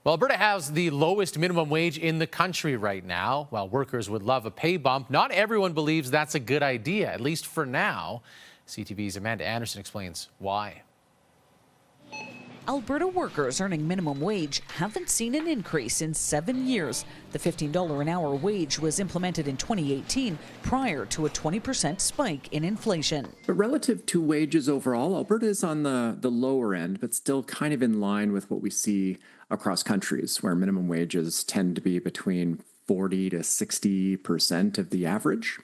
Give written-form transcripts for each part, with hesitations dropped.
Well, Alberta has the lowest minimum wage in the country right now. While workers would love a pay bump, not everyone believes that's a good idea, at least for now. CTV's Amanda Anderson explains why. Alberta workers earning minimum wage haven't seen an increase in 7 years. The $15 an hour wage was implemented in 2018 prior to a 20% spike in inflation. But relative to wages overall, Alberta is on the lower end, but still kind of in line with what we see across countries, where minimum wages tend to be between 40 to 60% of the average.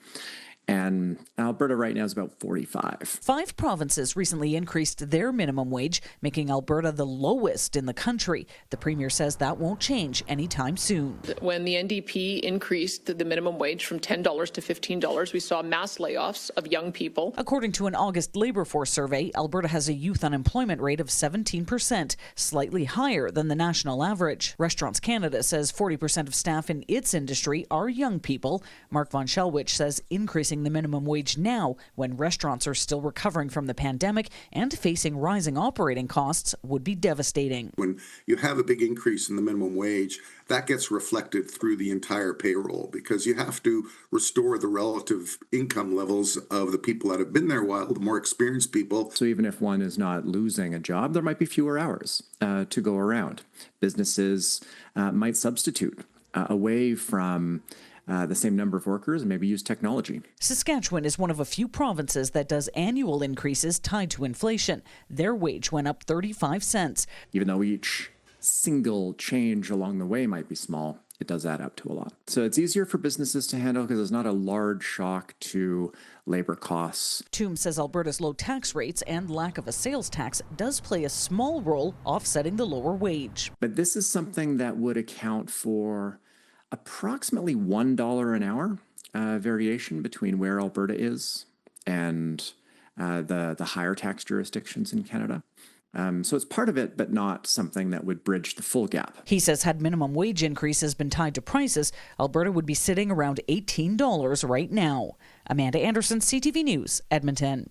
And Alberta right now is about 45. 5 provinces recently increased their minimum wage, making Alberta the lowest in the country. The Premier says that won't change anytime soon. When the NDP increased the minimum wage from $10 to $15, we saw mass layoffs of young people. According to an August Labour Force survey, Alberta has a youth unemployment rate of 17%, slightly higher than the national average. Restaurants Canada says 40% of staff in its industry are young people. Mark von Schellwich says increasing the minimum wage now, when restaurants are still recovering from the pandemic and facing rising operating costs, would be devastating. When you have a big increase in the minimum wage, that gets reflected through the entire payroll, because you have to restore the relative income levels of the people that have been there a while, the more experienced people. So even if one is not losing a job, there might be fewer hours to go around. Businesses might substitute away from the same number of workers and maybe use technology. Saskatchewan is one of a few provinces that does annual increases tied to inflation. Their wage went up 35 cents. Even though each single change along the way might be small, it does add up to a lot. So it's easier for businesses to handle because it's not a large shock to labor costs. Toom says Alberta's low tax rates and lack of a sales tax does play a small role offsetting the lower wage. But this is something that would account for approximately $1 an hour variation between where Alberta is and the higher tax jurisdictions in Canada. So it's part of it, but not something that would bridge the full gap. He says had minimum wage increases been tied to prices, Alberta would be sitting around $18 right now. Amanda Anderson, CTV News, Edmonton.